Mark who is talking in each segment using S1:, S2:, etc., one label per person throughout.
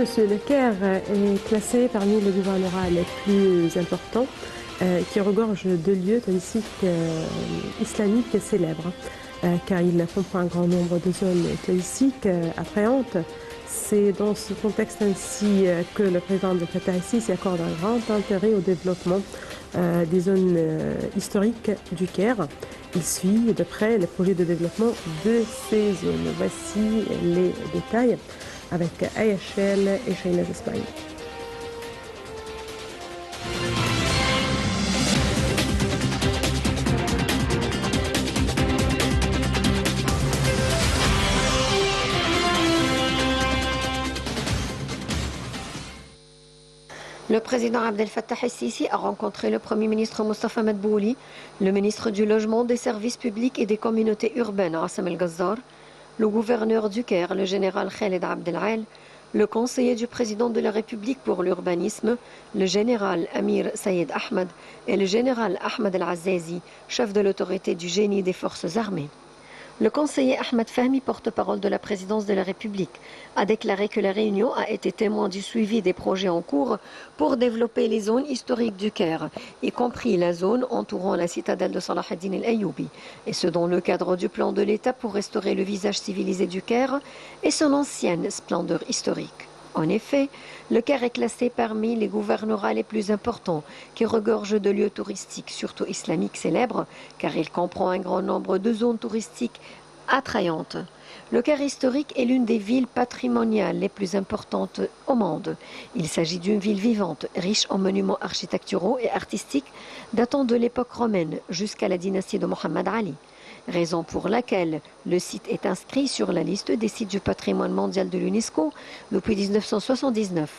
S1: monsieur, le Caire est classé parmi les gouvernorats les plus importants qui regorgent de lieux touristiques islamiques célèbres, car il comprend un grand nombre de zones touristiques attrayantes. C'est dans ce contexte ainsi que le président Abdel Fattah el-Sisi accorde un grand intérêt au développement des zones historiques du Caire. Il suit de près les projets de développement de ces zones. Voici les détails avec Ayachel et Shainaz Ismail.
S2: Le président Abdel Fattah el-Sisi a rencontré le Premier ministre Mostafa Madbouli, le ministre du Logement, des Services publics et des communautés urbaines Assam El-Gazzar, le gouverneur du Caire, le général Khaled Abdel-Al, le conseiller du président de la République pour l'urbanisme, le général Amir Sayed Ahmed et le général Ahmed El-Azazi, chef de l'autorité du génie des forces armées. Le conseiller Ahmed Fahmi, porte-parole de la présidence de la République, a déclaré que la réunion a été témoin du suivi des projets en cours pour développer les zones historiques du Caire, y compris la zone entourant la citadelle de Salah ad-Din el-Ayyoubi, et ce dans le cadre du plan de l'État pour restaurer le visage civilisé du Caire et son ancienne splendeur historique. En effet, le Caire est classé parmi les gouvernorats les plus importants qui regorgent de lieux touristiques, surtout islamiques célèbres, car il comprend un grand nombre de zones touristiques attrayantes. Le Caire historique est l'une des villes patrimoniales les plus importantes au monde. Il s'agit d'une ville vivante, riche en monuments architecturaux et artistiques datant de l'époque romaine jusqu'à la dynastie de Mohammed Ali. Raison pour laquelle le site est inscrit sur la liste des sites du patrimoine mondial de l'UNESCO depuis 1979.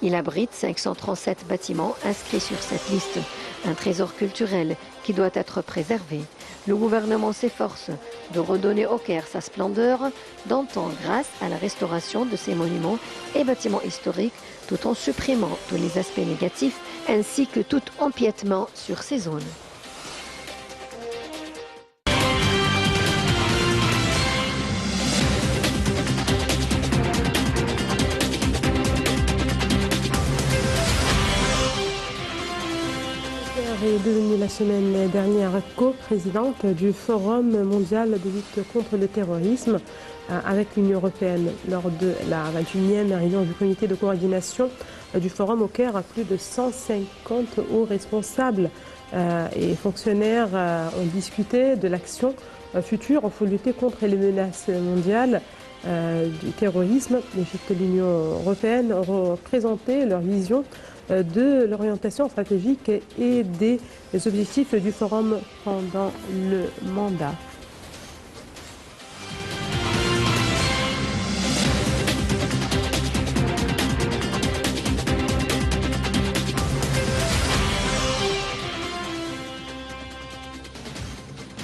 S2: Il abrite 537 bâtiments inscrits sur cette liste, un trésor culturel qui doit être préservé. Le gouvernement s'efforce de redonner au Caire sa splendeur d'antan grâce à la restauration de ses monuments et bâtiments historiques, tout en supprimant tous les aspects négatifs ainsi que tout empiètement sur ces zones.
S1: Est devenue la semaine dernière co-présidente du Forum mondial de lutte contre le terrorisme avec l'Union européenne. Lors de la 21e réunion du comité de coordination du Forum au Caire, plus de 150 hauts responsables et fonctionnaires ont discuté de l'action future pour lutter contre les menaces mondiales du terrorisme. L'Égypte et l'Union européenne ont présenté leur vision de l'orientation stratégique et des objectifs du forum pendant le mandat.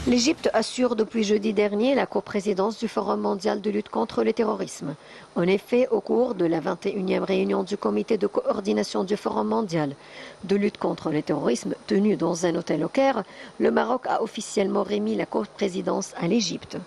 S2: L'Égypte assure depuis jeudi dernier la coprésidence du Forum mondial de lutte contre le terrorisme. En effet, au cours de la 21e réunion du comité de coordination du Forum mondial de lutte contre le terrorisme tenue dans un hôtel au Caire, le Maroc a officiellement remis la coprésidence à l'Égypte.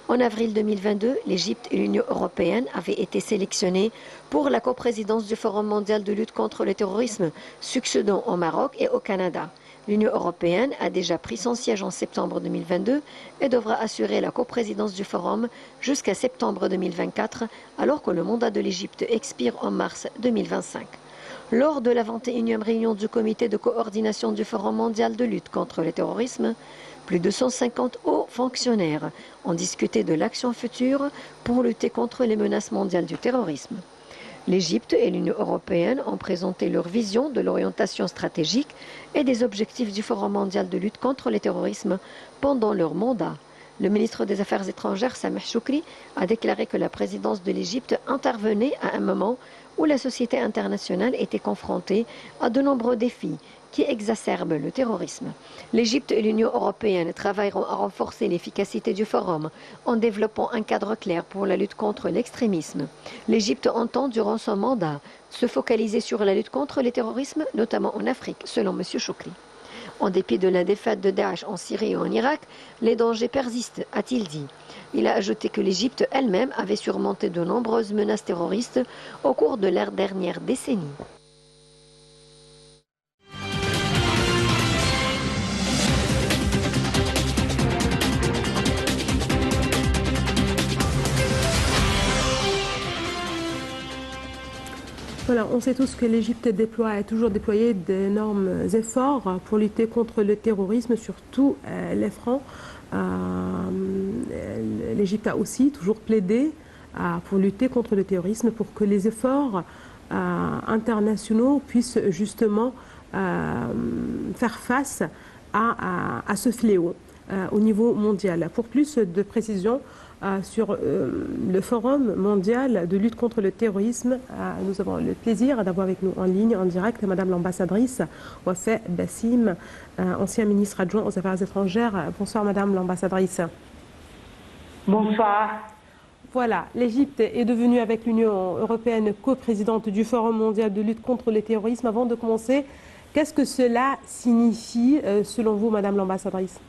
S2: En avril 2022, l'Égypte et l'Union européenne avaient été sélectionnées pour la coprésidence du Forum mondial de lutte contre le terrorisme, succédant au Maroc et au Canada. L'Union européenne a déjà pris son siège en septembre 2022 et devra assurer la coprésidence du Forum jusqu'à septembre 2024, alors que le mandat de l'Égypte expire en mars 2025. Lors de la 21e réunion du comité de coordination du Forum mondial de lutte contre le terrorisme, plus de 150 hauts fonctionnaires ont discuté de l'action future pour lutter contre les menaces mondiales du terrorisme. L'Égypte et l'Union européenne ont présenté leur vision de l'orientation stratégique et des objectifs du Forum mondial de lutte contre le terrorisme pendant leur mandat. Le ministre des Affaires étrangères, Sameh Choukri, a déclaré que la présidence de l'Égypte intervenait à un moment où la société internationale était confrontée à de nombreux défis qui exacerbe le terrorisme. L'Égypte et l'Union européenne travailleront à renforcer l'efficacité du forum en développant un cadre clair pour la lutte contre l'extrémisme. L'Égypte entend, durant son mandat, se focaliser sur la lutte contre le terrorisme, notamment en Afrique, selon M. Choukri. En dépit de la défaite de Daesh en Syrie et en Irak, les dangers persistent, a-t-il dit. Il a ajouté que l'Égypte elle-même avait surmonté de nombreuses menaces terroristes au cours de leur dernière décennie.
S1: Voilà, on sait tous que l'Égypte a toujours déployé d'énormes efforts pour lutter contre le terrorisme sur tous les fronts. L'Égypte a aussi toujours plaidé pour lutter contre le terrorisme, pour que les efforts internationaux puissent justement faire face à ce fléau au niveau mondial. Pour plus de précisions sur le Forum mondial de lutte contre le terrorisme, nous avons le plaisir d'avoir avec nous en ligne, en direct, Madame l'ambassadrice Wafé Bassim, ancien ministre adjoint aux Affaires étrangères. Bonsoir Madame l'ambassadrice.
S3: Bonsoir.
S1: Voilà, l'Égypte est devenue avec l'Union européenne coprésidente du Forum mondial de lutte contre le terrorisme. Avant de commencer, qu'est-ce que cela signifie selon vous, Madame l'ambassadrice?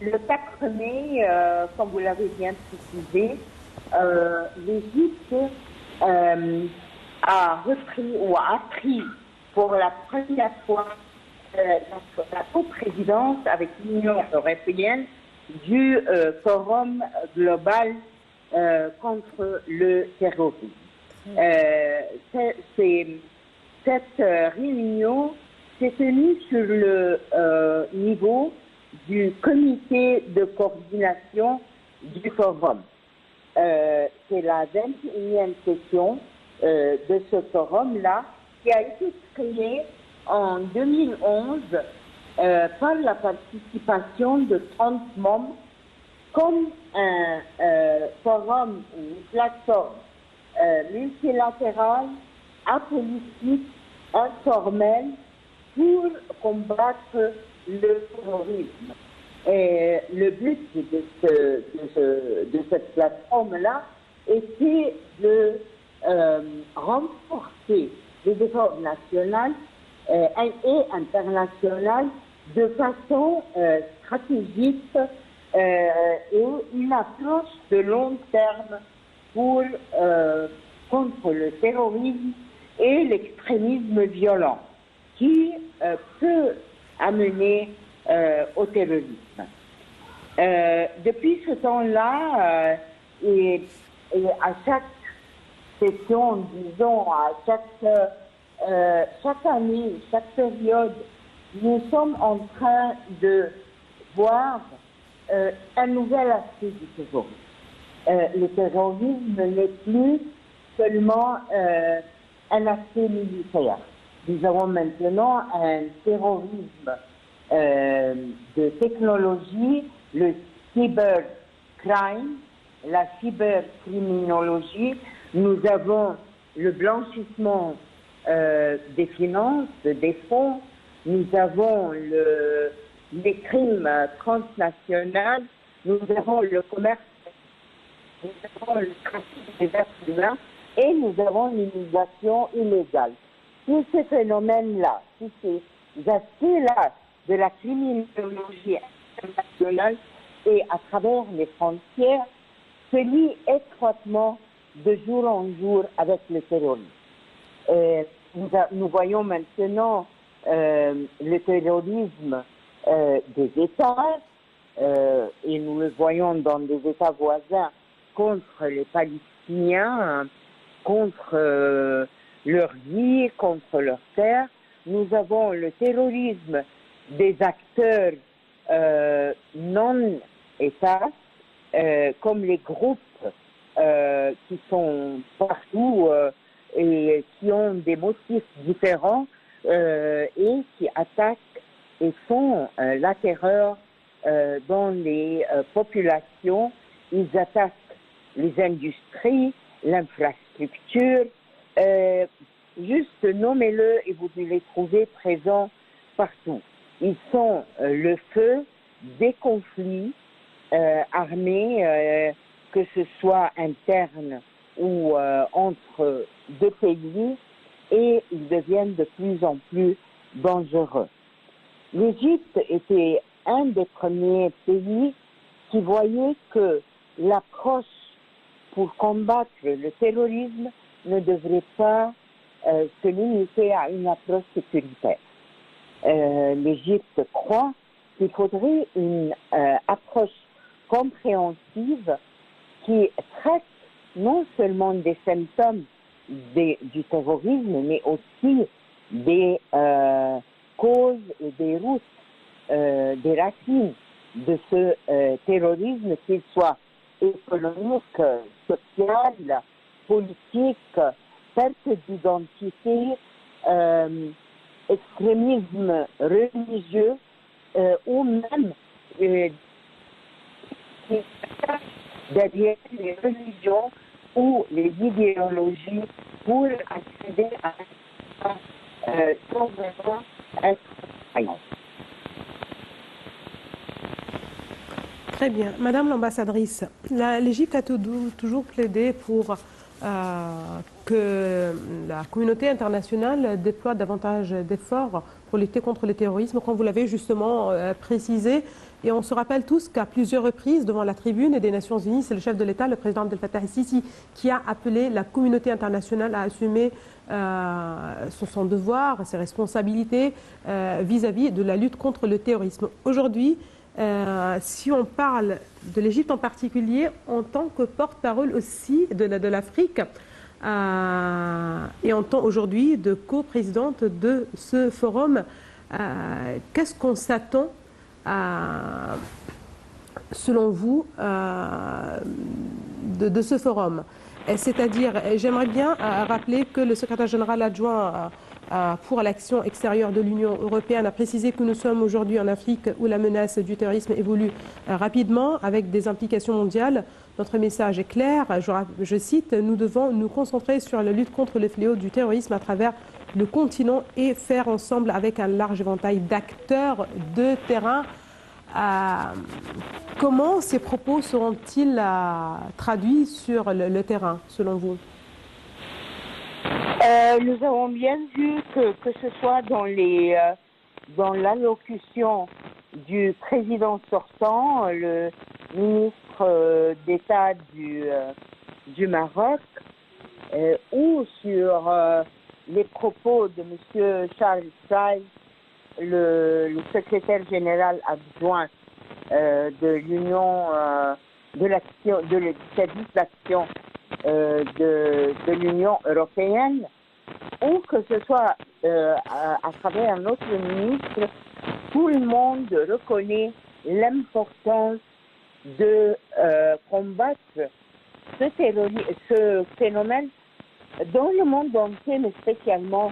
S3: Le 4 mai, comme vous l'avez bien précisé, l'Égypte a repris ou a pris pour la première fois la coprésidence avec l'Union européenne du Forum global contre le terrorisme. Cette réunion s'est tenue sur le niveau du comité de coordination du forum. C'est la 21e session de ce forum-là qui a été créée en 2011 par la participation de 30 membres comme un forum, une plateforme multilatérale, apolitique, informelle pour combattre le terrorisme. Et le but de cette plateforme-là était de renforcer les efforts nationaux et internationaux de façon stratégique et une approche de long terme pour contre le terrorisme et l'extrémisme violent qui peut amener au terrorisme. Depuis ce temps-là, et à chaque session, disons, à chaque année, chaque période, nous sommes en train de voir un nouvel aspect du terrorisme. Le terrorisme n'est plus seulement un aspect militaire. Nous avons maintenant un terrorisme de technologie, le cybercrime, la cybercriminologie. Nous avons le blanchissement des finances, des fonds. Nous avons les crimes transnationaux. Nous avons le commerce, nous avons le trafic des êtres humains et nous avons l'immigration illégale. Tous ces phénomènes-là, tous ces aspects-là de la criminologie internationale et à travers les frontières se lient étroitement de jour en jour avec le terrorisme. Nous voyons maintenant le terrorisme des États et nous le voyons dans des États voisins contre les Palestiniens, contre leur vie, contre leur terre. Nous avons le terrorisme des acteurs non-États, comme les groupes qui sont partout et qui ont des motifs différents et qui attaquent et font la terreur dans les populations. Ils attaquent les industries, l'infrastructure. Juste nommez-le et vous les trouvez présents partout. Ils sont le feu des conflits armés, que ce soit internes ou entre deux pays, et ils deviennent de plus en plus dangereux. L'Égypte était un des premiers pays qui voyait que l'approche pour combattre le terrorisme ne devrait pas se limiter à une approche sécuritaire. L'Égypte croit qu'il faudrait une approche compréhensive qui traite non seulement des symptômes du terrorisme, mais aussi des causes et des routes, des racines de ce terrorisme, qu'il soit économique, social, politique, perte d'identité, extrémisme religieux ou même derrière les religions ou les idéologies pour accéder à sans vraiment être croyant.
S1: Très bien. Madame l'ambassadrice, l'Égypte a toujours plaidé pour que la communauté internationale déploie davantage d'efforts pour lutter contre le terrorisme, comme vous l'avez justement précisé. Et on se rappelle tous qu'à plusieurs reprises, devant la tribune des Nations Unies, c'est le chef de l'État, le président Abdel Fattah el-Sisi, qui a appelé la communauté internationale à assumer son devoir, ses responsabilités vis-à-vis de la lutte contre le terrorisme. Aujourd'hui, si on parle de l'Égypte en particulier, en tant que porte-parole aussi de l'Afrique, et en tant aujourd'hui de coprésidente de ce forum, qu'est-ce qu'on s'attend selon vous de ce forum? C'est-à-dire, j'aimerais bien rappeler que le secrétaire général adjoint pour l'action extérieure de l'Union européenne a précisé que nous sommes aujourd'hui en Afrique où la menace du terrorisme évolue rapidement avec des implications mondiales. Notre message est clair, je cite, nous devons nous concentrer sur la lutte contre le fléau du terrorisme à travers le continent et faire ensemble avec un large éventail d'acteurs de terrain. Comment ces propos seront-ils traduits sur le terrain, selon vous?
S3: Nous avons bien vu que ce soit dans l'allocution du président sortant, le ministre d'État du Maroc, ou sur les propos de M. Charles Saïd, le secrétaire général adjoint de l'Union du service d'action de l'Union européenne, ou que ce soit à travers notre ministre, tout le monde reconnaît l'importance de combattre ce phénomène dans le monde entier, mais spécialement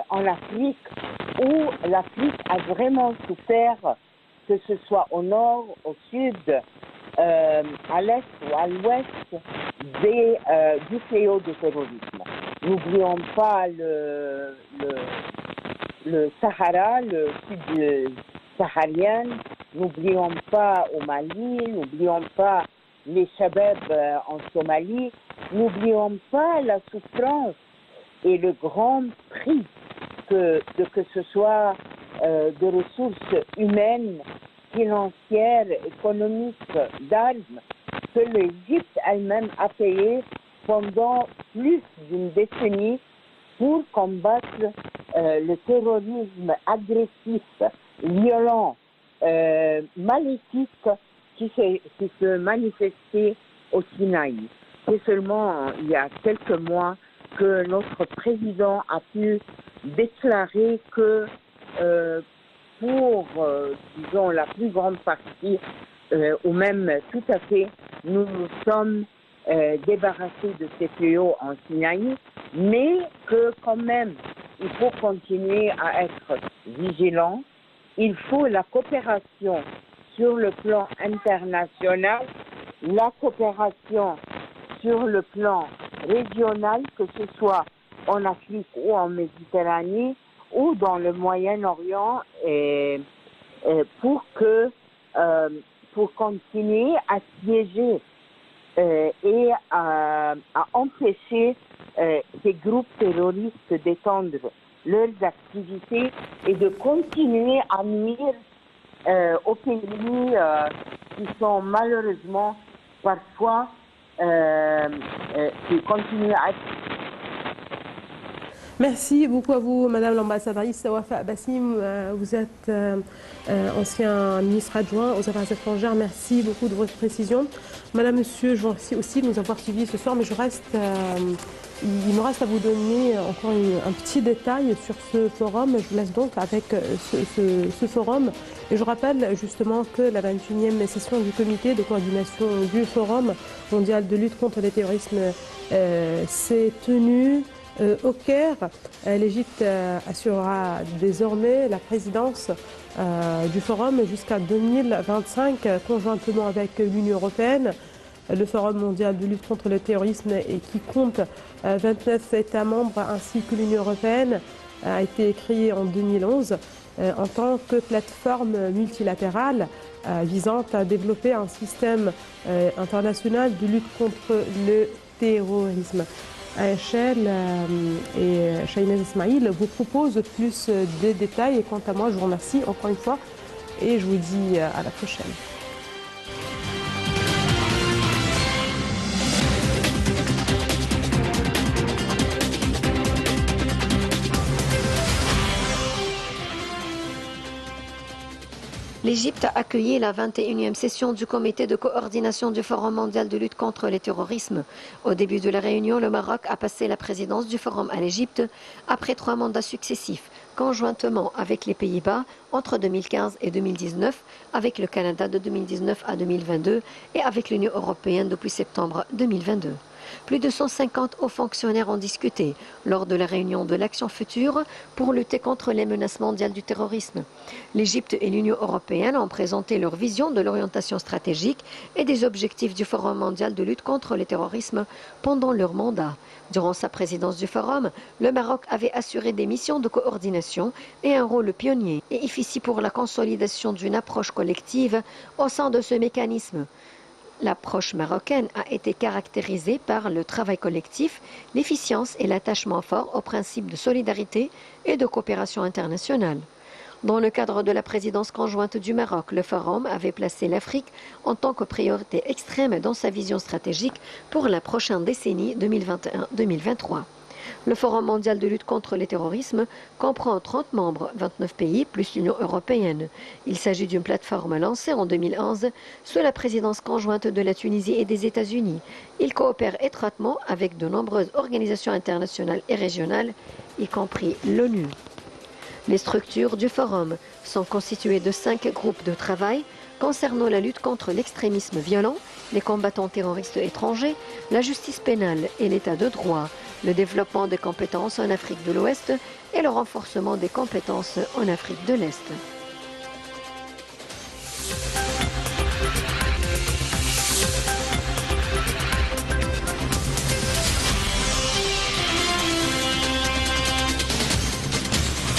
S3: en Afrique, où l'Afrique a vraiment souffert, que ce soit au nord, au sud, à l'est ou à l'ouest, du fléau du terrorisme. N'oublions pas le Sahara, le sud saharien, n'oublions pas au Mali, n'oublions pas les Shabab en Somalie, n'oublions pas la souffrance et le grand prix que ce soit de ressources humaines, financières, économiques, d'armes, que l'Égypte elle-même a payé pendant plus d'une décennie pour combattre le terrorisme agressif, violent, maléfique qui se manifestait au Sinaï. C'est seulement il y a quelques mois que notre président a pu déclarer que pour, disons, la plus grande partie, ou même tout à fait, nous nous sommes débarrassés de ces fléaux en Sinaï, mais que quand même, il faut continuer à être vigilant. Il faut la coopération sur le plan international, la coopération sur le plan régional, que ce soit en Afrique ou en Méditerranée ou dans le Moyen-Orient, pour continuer à siéger et à empêcher ces groupes terroristes d'étendre leurs activités et de continuer à nuire aux pays qui sont malheureusement parfois qui continuent à être.
S1: Merci beaucoup à vous, Madame l'ambassadrice Wafa Bassim. Vous êtes ancien ministre adjoint aux Affaires étrangères. Merci beaucoup de votre précision. Madame, Monsieur, je vous remercie aussi de nous avoir suivis ce soir, mais il me reste à vous donner encore un petit détail sur ce forum. Je vous laisse donc avec ce forum. Et je rappelle justement que la 21e session du comité de coordination du Forum mondial de lutte contre le terrorisme s'est tenue au Caire. L'Égypte assurera désormais la présidence du forum jusqu'à 2025, conjointement avec l'Union européenne. Le Forum mondial de lutte contre le terrorisme, et qui compte 29 États membres ainsi que l'Union européenne, a été créé en 2011 en tant que plateforme multilatérale visant à développer un système international de lutte contre le terrorisme. Aïchel et Shainaz Ismail vous proposent plus de détails, et quant à moi, je vous remercie encore une fois et je vous dis à la prochaine.
S2: L'Égypte a accueilli la 21e session du comité de coordination du Forum mondial de lutte contre le terrorisme. Au début de la réunion, le Maroc a passé la présidence du Forum à l'Égypte après 3 mandats successifs, conjointement avec les Pays-Bas entre 2015 et 2019, avec le Canada de 2019 à 2022 et avec l'Union européenne depuis septembre 2022. Plus de 150 hauts fonctionnaires ont discuté lors de la réunion de l'Action future pour lutter contre les menaces mondiales du terrorisme. L'Égypte et l'Union européenne ont présenté leur vision de l'orientation stratégique et des objectifs du Forum mondial de lutte contre le terrorisme pendant leur mandat. Durant sa présidence du Forum, le Maroc avait assuré des missions de coordination et un rôle pionnier et efficace pour la consolidation d'une approche collective au sein de ce mécanisme. L'approche marocaine a été caractérisée par le travail collectif, l'efficience et l'attachement fort aux principes de solidarité et de coopération internationale. Dans le cadre de la présidence conjointe du Maroc, le Forum avait placé l'Afrique en tant que priorité extrême dans sa vision stratégique pour la prochaine décennie 2021-2023. Le Forum mondial de lutte contre le terrorisme comprend 30 membres, 29 pays, plus l'Union européenne. Il s'agit d'une plateforme lancée en 2011 sous la présidence conjointe de la Tunisie et des États-Unis. Il coopère étroitement avec de nombreuses organisations internationales et régionales, y compris l'ONU. Les structures du Forum sont constituées de 5 groupes de travail concernant la lutte contre l'extrémisme violent, les combattants terroristes étrangers, la justice pénale et l'état de droit, le développement des compétences en Afrique de l'Ouest et le renforcement des compétences en Afrique de l'Est.